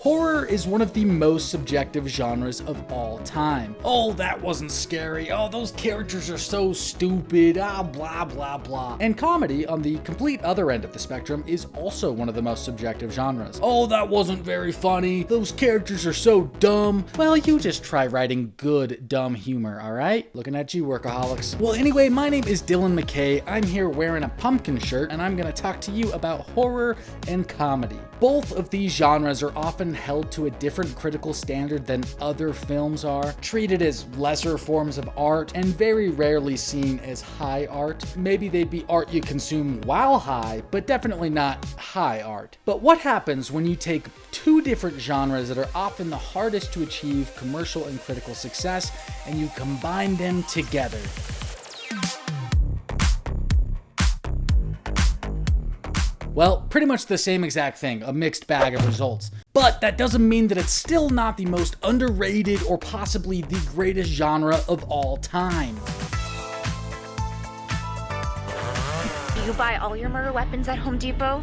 Horror is one of the most subjective genres of all time. Oh, that wasn't scary. Oh, those characters are so stupid. Blah, blah, blah. And comedy, on the complete other end of the spectrum, is also one of the most subjective genres. Oh, that wasn't very funny. Those characters are so dumb. Well, you just try writing good, dumb humor, alright? Looking at you, workaholics. Well, anyway, my name is Dylan McKay. I'm here wearing a pumpkin shirt, and I'm gonna talk to you about horror and comedy. Both of these genres are often held to a different critical standard than other films are, treated as lesser forms of art, and very rarely seen as high art. Maybe they'd be art you consume while high, but definitely not high art. But what happens when you take two different genres that are often the hardest to achieve commercial and critical success, and you combine them together? Well, pretty much the same exact thing, a mixed bag of results. But that doesn't mean that it's still not the most underrated or possibly the greatest genre of all time. Do you buy all your murder weapons at Home Depot?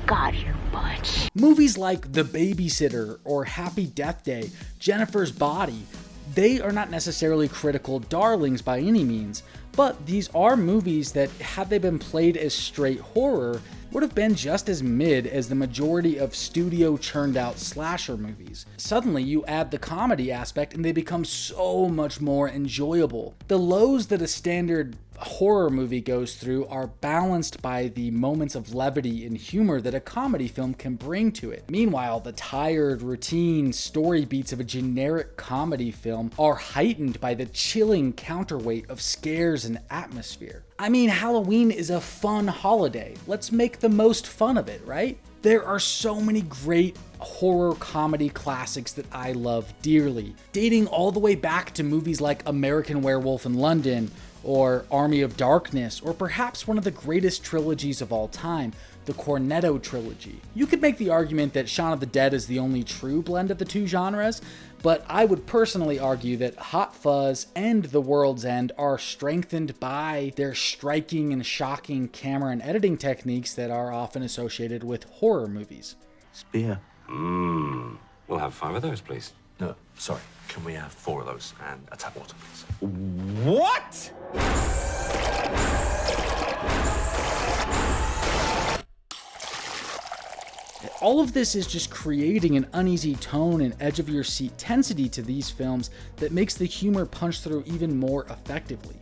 God, you're butch. Movies like The Babysitter or Happy Death Day, Jennifer's Body, they are not necessarily critical darlings by any means, but these are movies that, had they been played as straight horror, would have been just as mid as the majority of studio churned out slasher movies. Suddenly you add the comedy aspect and they become so much more enjoyable. The lows that a standard horror movie goes through are balanced by the moments of levity and humor that a comedy film can bring to it. Meanwhile, the tired, routine story beats of a generic comedy film are heightened by the chilling counterweight of scares and atmosphere. I mean, Halloween is a fun holiday. Let's make the most fun of it, right? There are so many great horror comedy classics that I love dearly, dating all the way back to movies like American Werewolf in London, or Army of Darkness, or perhaps one of the greatest trilogies of all time, the Cornetto trilogy. You could make the argument that Shaun of the Dead is the only true blend of the two genres, but I would personally argue that Hot Fuzz and The World's End are strengthened by their striking and shocking camera and editing techniques that are often associated with horror movies. Spear. We'll have 5 of those, please. No, sorry. Can we have 4 of those and a tap water, please? What? All of this is just creating an uneasy tone and edge-of-your-seat tensity to these films that makes the humor punch through even more effectively.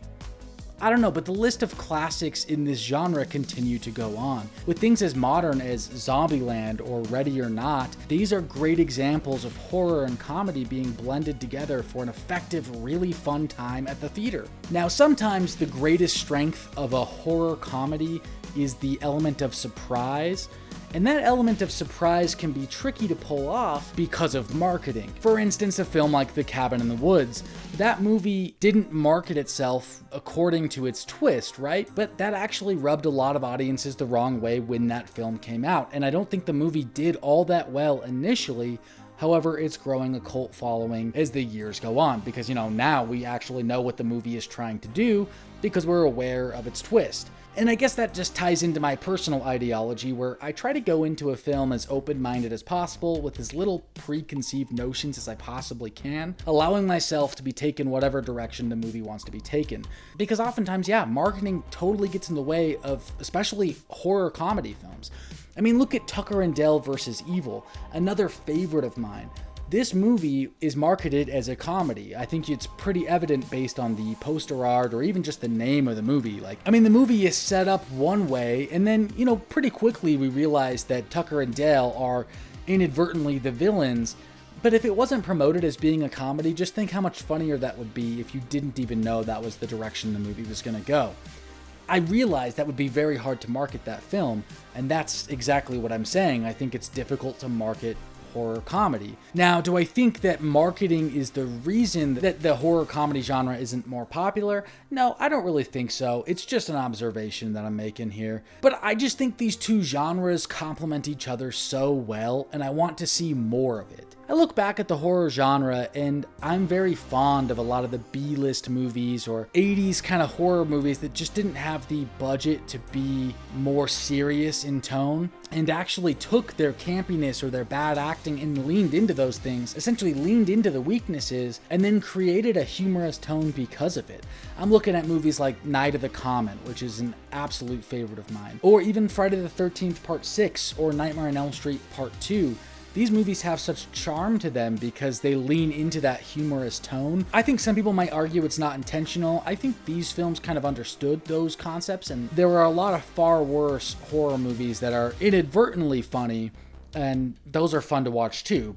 I don't know, but the list of classics in this genre continue to go on. With things as modern as Zombieland or Ready or Not, these are great examples of horror and comedy being blended together for an effective, really fun time at the theater. Now, sometimes the greatest strength of a horror comedy is the element of surprise, and that element of surprise can be tricky to pull off because of marketing. For instance, a film like The Cabin in the Woods. That movie didn't market itself according to its twist, right? But that actually rubbed a lot of audiences the wrong way when that film came out, and I don't think the movie did all that well initially. However, it's growing a cult following as the years go on, because, now we actually know what the movie is trying to do because we're aware of its twist. And I guess that just ties into my personal ideology, where I try to go into a film as open-minded as possible with as little preconceived notions as I possibly can, allowing myself to be taken whatever direction the movie wants to be taken. Because oftentimes, marketing totally gets in the way of especially horror comedy films. I mean, look at Tucker and Dale vs. Evil, another favorite of mine. This movie is marketed as a comedy. I think it's pretty evident based on the poster art or even just the name of the movie. The movie is set up one way, and then, pretty quickly we realize that Tucker and Dale are inadvertently the villains. But if it wasn't promoted as being a comedy, just think how much funnier that would be if you didn't even know that was the direction the movie was going to go. I realize that would be very hard to market that film, and that's exactly what I'm saying. I think it's difficult to market horror comedy. Now, do I think that marketing is the reason that the horror comedy genre isn't more popular? No, I don't really think so. It's just an observation that I'm making here. But I just think these two genres complement each other so well, and I want to see more of it. I look back at the horror genre and I'm very fond of a lot of the B-list movies or 80s kind of horror movies that just didn't have the budget to be more serious in tone and actually took their campiness or their bad acting and leaned into those things, essentially leaned into the weaknesses and then created a humorous tone because of it. I'm looking at movies like Night of the Comet, which is an absolute favorite of mine, or even Friday the 13th Part 6 or Nightmare on Elm Street Part 2. These movies have such charm to them because they lean into that humorous tone. I think some people might argue it's not intentional. I think these films kind of understood those concepts, and there are a lot of far worse horror movies that are inadvertently funny, and those are fun to watch too.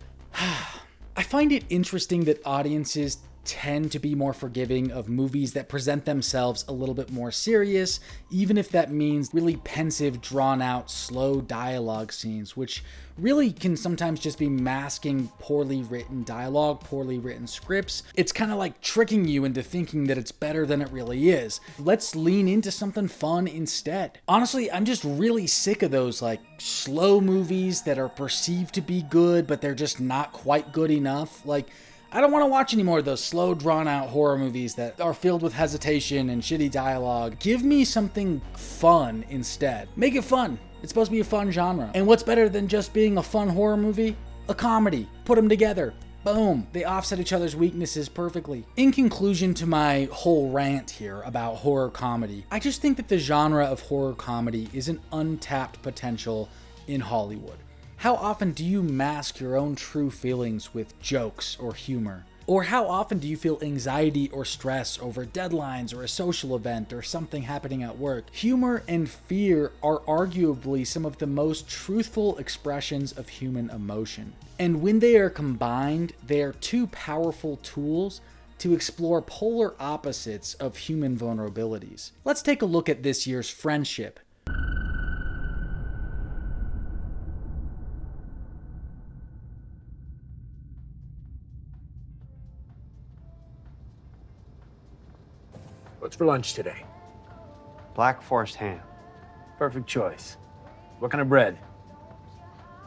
I find it interesting that audiences tend to be more forgiving of movies that present themselves a little bit more serious, even if that means really pensive, drawn out, slow dialogue scenes, which really can sometimes just be masking poorly written dialogue, poorly written scripts. It's kind of like tricking you into thinking that it's better than it really is. Let's lean into something fun instead. Honestly, I'm just really sick of those like slow movies that are perceived to be good, but they're just not quite good enough. Like, I don't want to watch any more of those slow, drawn-out horror movies that are filled with hesitation and shitty dialogue. Give me something fun instead. Make it fun. It's supposed to be a fun genre. And what's better than just being a fun horror movie? A comedy. Put them together. Boom. They offset each other's weaknesses perfectly. In conclusion to my whole rant here about horror comedy, I just think that the genre of horror comedy is an untapped potential in Hollywood. How often do you mask your own true feelings with jokes or humor? Or how often do you feel anxiety or stress over deadlines or a social event or something happening at work? Humor and fear are arguably some of the most truthful expressions of human emotion. And when they are combined, they are two powerful tools to explore polar opposites of human vulnerabilities. Let's take a look at this year's Friendship. What's for lunch today? Black Forest ham. Perfect choice. What kind of bread?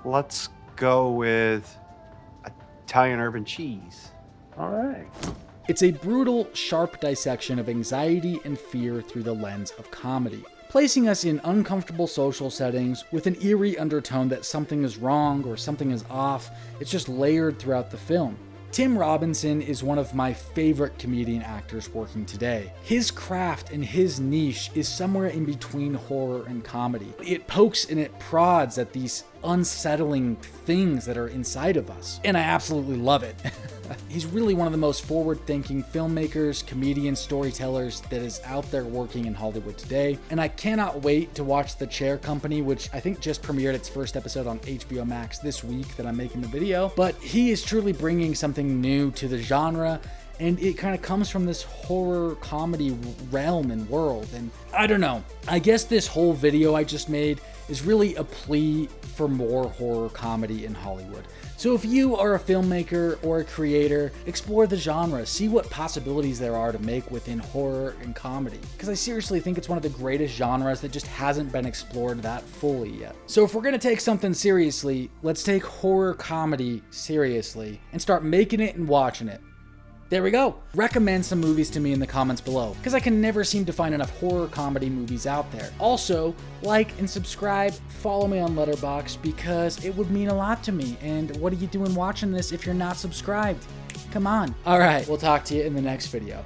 Let's go with Italian urban cheese. All right. It's a brutal, sharp dissection of anxiety and fear through the lens of comedy, placing us in uncomfortable social settings with an eerie undertone that something is wrong or something is off. It's just layered throughout the film. Tim Robinson is one of my favorite comedian actors working today. His craft and his niche is somewhere in between horror and comedy. It pokes and it prods at these unsettling things that are inside of us, and I absolutely love it. He's really one of the most forward-thinking filmmakers, comedians, storytellers that is out there working in Hollywood today, and I cannot wait to watch The Chair Company, which I think just premiered its first episode on HBO Max this week that I'm making the video, but he is truly bringing something new to the genre, and it kind of comes from this horror comedy realm and world, and I don't know. I guess this whole video I just made is really a plea for more horror comedy in Hollywood. So if you are a filmmaker or a creator, explore the genre, see what possibilities there are to make within horror and comedy. Because I seriously think it's one of the greatest genres that just hasn't been explored that fully yet. So if we're gonna take something seriously, let's take horror comedy seriously and start making it and watching it. There we go. Recommend some movies to me in the comments below, because I can never seem to find enough horror comedy movies out there. Also, like and subscribe, follow me on Letterboxd, because it would mean a lot to me. And what are you doing watching this if you're not subscribed? Come on. All right, we'll talk to you in the next video.